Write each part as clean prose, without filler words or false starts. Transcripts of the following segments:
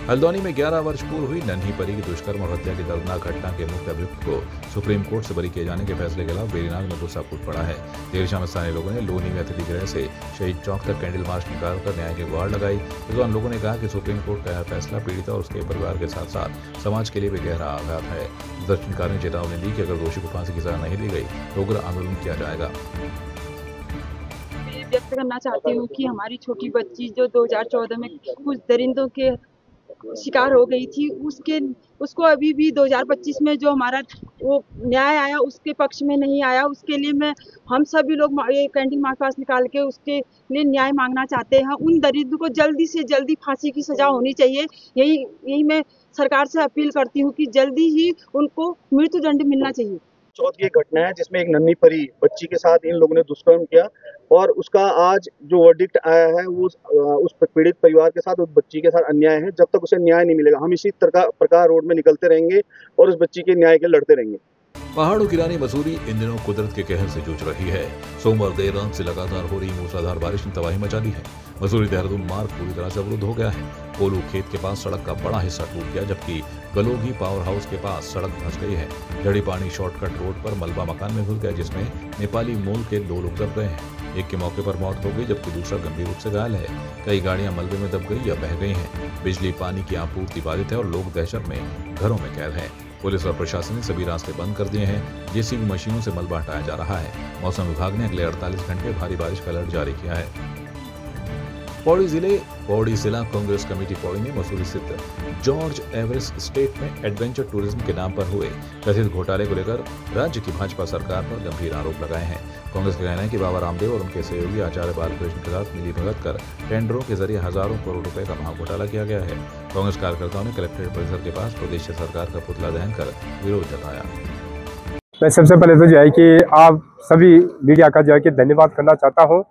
हल्द्वानी में 11 वर्ष पूर्व हुई नन्ही परी की दुष्कर्म और हत्या की दर्दनाक घटना के मुख्य अभियुक्त को सुप्रीम कोर्ट से बरी किए जाने के फैसले के खिलाफ वेरीनाग में गुस्सा फूट पड़ा है। देर शाम स्थानीय लोगों ने लोनी में अतिथि गृह से शहीद चौक तक कैंडल मार्च निकालकर न्याय की गुहार लगाई। इस दौरान लोगों ने कहा कि सुप्रीम कोर्ट का यह फैसला पीड़िता और उसके परिवार के साथ साथ समाज के लिए भी गहरा आघात है। प्रदर्शनकारियों ने चेतावनी दी कि अगर दोषी को फांसी की सजा नहीं दी गई तो उग्र आंदोलन किया जाएगा। व्यक्त करना चाहती हूँ कि हमारी छोटी बच्ची जो 2014 में कुछ दरिंदों के शिकार हो गई थी, उसको अभी भी 2025 में जो हमारा वो न्याय आया उसके पक्ष में नहीं आया। उसके लिए हम सभी लोग ये कैंडल मार्च पास निकाल के उसके लिए न्याय मांगना चाहते हैं। उन दरिंदों को जल्दी से जल्दी फांसी की सजा होनी चाहिए। यही मैं सरकार से अपील करती हूँ कि जल्दी ही उनको मृत्युदंड मिलना चाहिए। चौथ की घटना है जिसमें एक नन्ही परी बच्ची के साथ इन लोगों ने दुष्कर्म किया और उसका आज जो वर्डिक्ट आया है वो उस पीड़ित परिवार के साथ उस बच्ची के साथ अन्याय है। जब तक उसे न्याय नहीं मिलेगा हम इसी प्रकार रोड में निकलते रहेंगे और उस बच्ची के न्याय के लड़ते रहेंगे। पहाड़ों की रानी मसूरी इन दिनों कुदरत के कहर से जूझ रही है। सोमवार देर रात से लगातार हो रही मूसलाधार बारिश ने तबाही मचा दी है। मसूरी देहरादून मार्ग पूरी तरह से अवरुद्ध हो गया है। कोलू खेत के पास सड़क का बड़ा हिस्सा टूट गया, जबकि गलोगी पावर हाउस के पास सड़क धंस गई है। जड़ी पानी शॉर्टकट रोड पर मलबा मकान में घुस गया, जिसमें नेपाली मूल के 2 लोग दब गए हैं। एक के मौके पर मौत हो गई, जबकि दूसरा गंभीर रूप से घायल है। कई गाड़ियां मलबे में दब गई या बह गई हैं। बिजली पानी की आपूर्ति बाधित है और लोग दहशत में घरों में कैद हैं। पुलिस और प्रशासन ने सभी रास्ते बंद कर दिए हैं। जेसीबी मशीनों से मलबा हटाया जा रहा है। मौसम विभाग ने अगले 48 घंटे भारी बारिश का अलर्ट जारी किया है। पौड़ी जिला कांग्रेस कमेटी पौड़ी ने मसूरी स्थित जॉर्ज एवरेस्ट स्टेट में एडवेंचर टूरिज्म के नाम पर हुए कथित घोटाले को लेकर राज्य की भाजपा सरकार पर गंभीर आरोप लगाए हैं। कांग्रेस का कहना है कि बाबा रामदेव और उनके सहयोगी आचार्य बालकृष्ण के साथ मिलीभगत कर टेंडरों के जरिए हजारों करोड़ रुपए का महाघोटाला किया गया है। कांग्रेस कार्यकर्ताओं ने कलेक्ट्रेट परिसर के पास प्रदेश सरकार का पुतला दहन कर विरोध जताया। मैं सबसे पहले तो जो है कि आप सभी मीडिया का जो है कि धन्यवाद करना चाहता हूं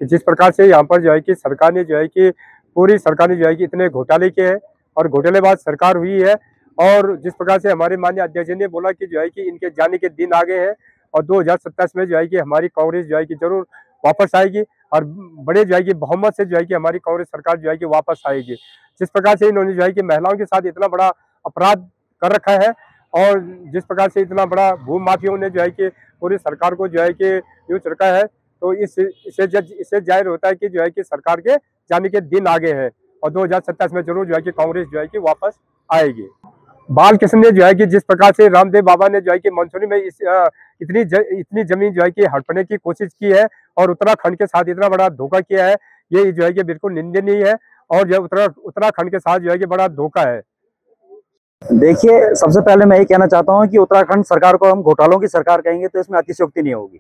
कि जिस प्रकार से यहाँ पर जो है कि सरकार ने जो है कि पूरी सरकार ने जो है कि इतने घोटाले किए हैं और घोटालेबाज सरकार हुई है। और जिस प्रकार से हमारे माननीय अध्यक्ष ने बोला कि जो है कि इनके जाने के दिन आ गए हैं और 2027 में जो है कि हमारी कांग्रेस जो है कि जरूर वापस आएगी और बड़े जो है कि बहुमत से जो है कि हमारी कांग्रेस सरकार जो है कि वापस आएगी। जिस प्रकार से इन्होंने जो है कि महिलाओं के साथ इतना बड़ा अपराध कर रखा है और जिस प्रकार से इतना बड़ा भूमि माफियाओं ने जो है कि पूरी सरकार को जो है कि यूज रखा है, तो इससे जाहिर होता है कि जो है कि सरकार के जाने के दिन आगे हैं और 2027 में जरूर जो है कि कांग्रेस जो है कि वापस आएगी। बालकृष्ण ने जो है कि जिस प्रकार से रामदेव बाबा ने जो है कि मंसूरी में इतनी जमीन जो है कि हड़पने की कोशिश की है और उत्तराखंड के साथ इतना बड़ा धोखा किया है, ये जो है कि बिल्कुल निंदनीय है और जो उत्तराखंड के साथ जो है कि बड़ा धोखा है। देखिए, सबसे पहले मैं ये कहना चाहता हूँ कि उत्तराखंड सरकार को हम घोटालों की सरकार कहेंगे तो इसमें अतिशयोक्ति नहीं होगी।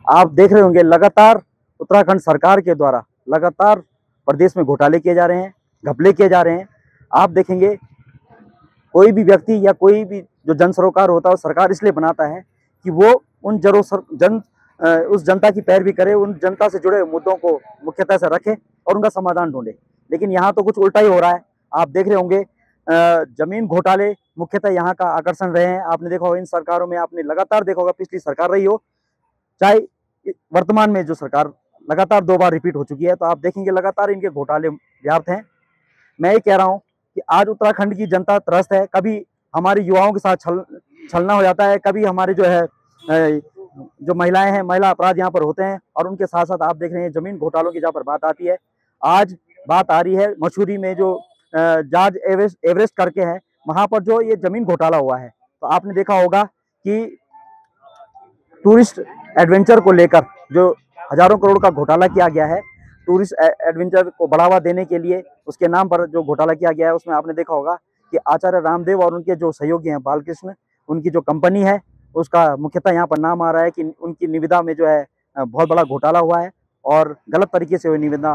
आप देख रहे होंगे लगातार उत्तराखंड सरकार के द्वारा लगातार प्रदेश में घोटाले किए जा रहे हैं, घपले किए जा रहे हैं। आप देखेंगे कोई भी व्यक्ति या कोई भी जो जन सरोकार होता है सरकार इसलिए बनाता है कि वो उन उस जनता की पैरवी करे, उन जनता से जुड़े मुद्दों को मुख्यतः से रखे और उनका समाधान ढूंढे। लेकिन यहाँ तो कुछ उल्टा ही हो रहा है। आप देख रहे होंगे जमीन घोटाले मुख्यतः यहाँ का आकर्षण रहे हैं। आपने देखा होगा इन सरकारों में, आपने लगातार देखा होगा, पिछली सरकार रही हो चाहे वर्तमान में जो सरकार लगातार 2 बार रिपीट हो चुकी है, तो आप देखेंगे लगातार इनके घोटाले व्यर्थ हैं। मैं ये कह रहा हूँ कि आज उत्तराखंड की जनता त्रस्त है। कभी हमारे युवाओं के साथ छलना हो जाता है, कभी हमारे जो है जो महिलाएं हैं, महिला अपराध यहाँ पर होते हैं और उनके साथ साथ आप देख रहे हैं जमीन घोटालों की जहाँ पर बात आती है। आज बात आ रही है मसूरी में जो जॉर्ज एवरेस्ट करके है, वहां पर जो ये जमीन घोटाला हुआ है, तो आपने देखा होगा कि टूरिस्ट एडवेंचर को लेकर जो हजारों करोड़ का घोटाला किया गया है, टूरिस्ट एडवेंचर को बढ़ावा देने के लिए उसके नाम पर जो घोटाला किया गया है, उसमें आपने देखा होगा कि आचार्य रामदेव और उनके जो सहयोगी हैं बालकृष्ण, उनकी जो कंपनी है उसका मुख्यतः यहाँ पर नाम आ रहा है कि उनकी निविदा में जो है बहुत बड़ा घोटाला हुआ है और गलत तरीके से वो निविदा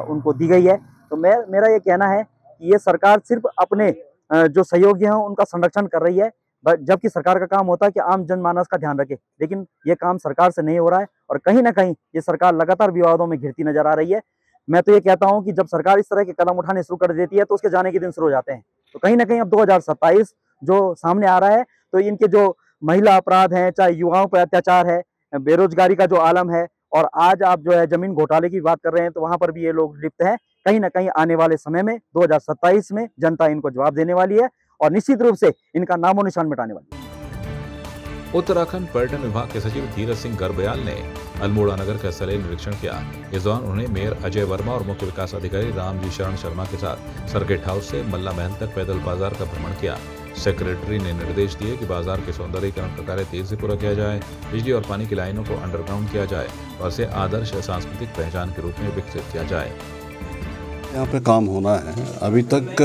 उनको दी गई है। तो मेरा ये कहना है कि ये सरकार सिर्फ अपने जो सहयोगी हैं उनका संरक्षण कर रही है, जबकि सरकार का काम होता है कि आम जनमानस का ध्यान रखे। लेकिन ये काम सरकार से नहीं हो रहा है और कहीं ना कहीं ये सरकार लगातार विवादों में घिरती नजर आ रही है। मैं तो ये कहता हूं कि जब सरकार इस तरह के कदम उठाने शुरू कर देती है तो उसके जाने के दिन शुरू हो जाते हैं। तो कहीं ना कहीं अब 2027 जो सामने आ रहा है, तो इनके जो महिला अपराध हैं, चाहे युवाओं पर अत्याचार है, बेरोजगारी का जो आलम है, और आज आप जो है जमीन घोटाले की बात कर रहे हैं, तो वहां पर भी ये लोग लिप्त हैं। कहीं ना कहीं आने वाले समय में 2027 में जनता इनको जवाब देने वाली है और निश्चित रूप से इनका नामो निशान मिटाने वाली है। उत्तराखंड पर्यटन विभाग के सचिव धीरज सिंह गर्ब्याल ने अल्मोड़ा नगर का स्थलीय निरीक्षण किया। इस दौरान उन्होंने मेयर अजय वर्मा और मुख्य विकास अधिकारी रामजी शरण शर्मा के साथ सर्किट हाउस से मल्ला महल तक पैदल बाजार का भ्रमण किया। सेक्रेटरी ने निर्देश दिए कि बाजार के सौंदर्यीकरण का कार्य तेजी से पूरा किया जाए, बिजली और पानी की लाइनों को अंडरग्राउंड किया जाए और इसे आदर्श सांस्कृतिक पहचान के रूप में विकसित किया जाए। यहाँ पे काम होना है, अभी तक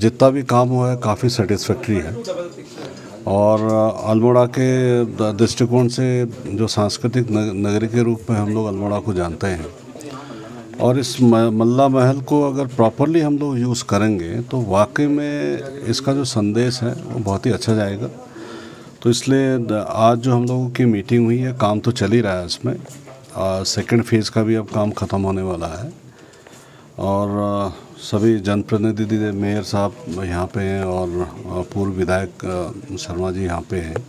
जितना भी काम हुआ है काफ़ी सेटिस्फैक्ट्री है और अल्मोड़ा के दृष्टिकोण से जो सांस्कृतिक नगरी के रूप में हम लोग अल्मोड़ा को जानते हैं और इस मल्ला महल को अगर प्रॉपरली हम लोग यूज़ करेंगे तो वाकई में इसका जो संदेश है वो बहुत ही अच्छा जाएगा। तो इसलिए आज जो हम लोगों की मीटिंग हुई है, काम तो चल ही रहा है इसमें, सेकंड फेज़ का भी अब काम ख़त्म होने वाला है और सभी जनप्रतिनिधि मेयर साहब यहाँ पे हैं और पूर्व विधायक शर्मा जी यहाँ पे हैं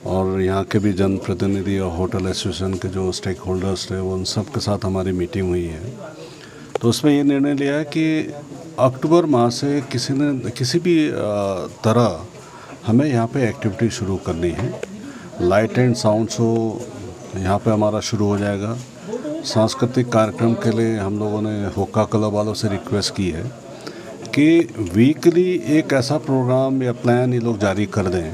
और यहाँ के भी जनप्रतिनिधि और होटल एसोसिएशन के जो स्टेक होल्डर्स थे उन सब के साथ हमारी मीटिंग हुई है। तो उसमें ये निर्णय लिया है कि अक्टूबर माह से किसी भी तरह हमें यहाँ पे एक्टिविटी शुरू करनी है। लाइट एंड साउंड शो यहाँ पे हमारा शुरू हो जाएगा। सांस्कृतिक कार्यक्रम के लिए हम लोगों ने होका क्लब वालों से रिक्वेस्ट की है कि वीकली एक ऐसा प्रोग्राम या प्लान ये लोग जारी कर दें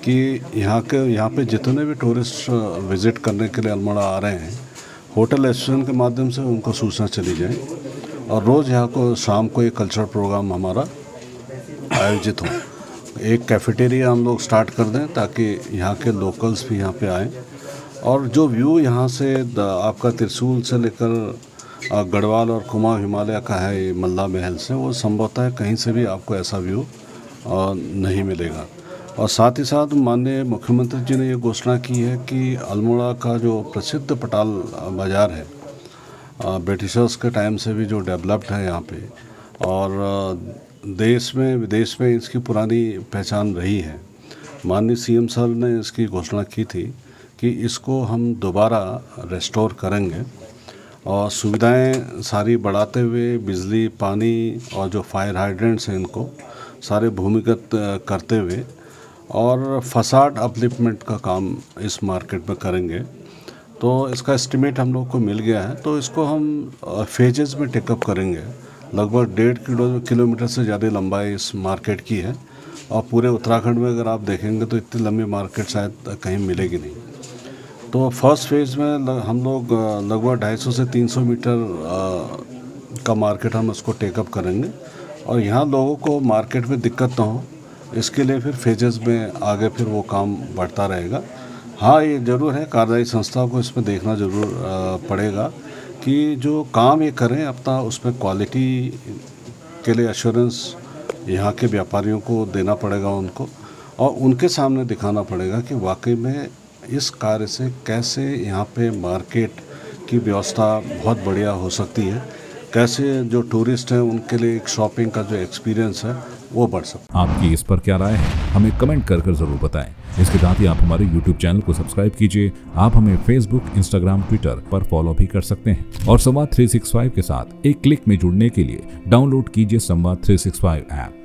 कि यहाँ पे जितने भी टूरिस्ट विज़िट करने के लिए अल्मोड़ा आ रहे हैं, होटल एसोसिएशन के माध्यम से उनको सूचना चली जाए और रोज़ यहाँ को शाम को एक कल्चरल प्रोग्राम हमारा आयोजित हो। एक कैफेटेरिया हम लोग स्टार्ट कर दें ताकि यहाँ के लोकल्स भी यहाँ पे आएँ और जो व्यू यहाँ से आपका त्रिशूल से लेकर गढ़वाल और कुमाऊं हिमालय का है ये मल्ला महल से, वो संभवतः कहीं से भी आपको ऐसा व्यू नहीं मिलेगा। और साथ ही साथ माननीय मुख्यमंत्री जी ने ये घोषणा की है कि अल्मोड़ा का जो प्रसिद्ध पटाल बाज़ार है, ब्रिटिशर्स के टाइम से भी जो डेवलप्ड है यहाँ पे और देश में विदेश में इसकी पुरानी पहचान रही है। माननीय सीएम सर ने इसकी घोषणा की थी कि इसको हम दोबारा रेस्टोर करेंगे और सुविधाएं सारी बढ़ाते हुए बिजली, पानी और जो फायर हाइड्रेंट्स हैं इनको सारे भूमिगत करते हुए और फसाड अपलिफ्टमेंट का काम इस मार्केट में करेंगे। तो इसका एस्टिमेट हम लोग को मिल गया है, तो इसको हम फेजेस में टेकअप करेंगे। लगभग 1.5 किलोमीटर से ज़्यादा लंबाई इस मार्केट की है और पूरे उत्तराखंड में अगर आप देखेंगे तो इतनी लंबी मार्केट शायद कहीं मिलेगी नहीं। तो फर्स्ट फेज़ में हम लोग लगभग 250 से 300 मीटर का मार्केट हम उसको टेकअप करेंगे और यहाँ लोगों को मार्केट में दिक्कत ना हो, इसके लिए फिर फेजेस में आगे फिर वो काम बढ़ता रहेगा। हाँ, ये ज़रूर है कार्यदायी संस्था को इसमें देखना ज़रूर पड़ेगा कि जो काम ये करें अपना उसमें क्वालिटी के लिए एश्योरेंस यहाँ के व्यापारियों को देना पड़ेगा उनको और उनके सामने दिखाना पड़ेगा कि वाकई में इस कार्य से कैसे यहाँ पे मार्केट की व्यवस्था बहुत बढ़िया हो सकती है, कैसे जो टूरिस्ट हैं उनके लिए एक शॉपिंग का जो एक्सपीरियंस है वो बढ़ सकता है। आपकी इस पर क्या राय है, हमें कमेंट कर जरूर बताएं। इसके साथ ही आप हमारे YouTube चैनल को सब्सक्राइब कीजिए। आप हमें Facebook, Instagram, Twitter पर फॉलो भी कर सकते हैं और संवाद 365 के साथ एक क्लिक में जुड़ने के लिए डाउनलोड कीजिए संवाद 365 ऐप।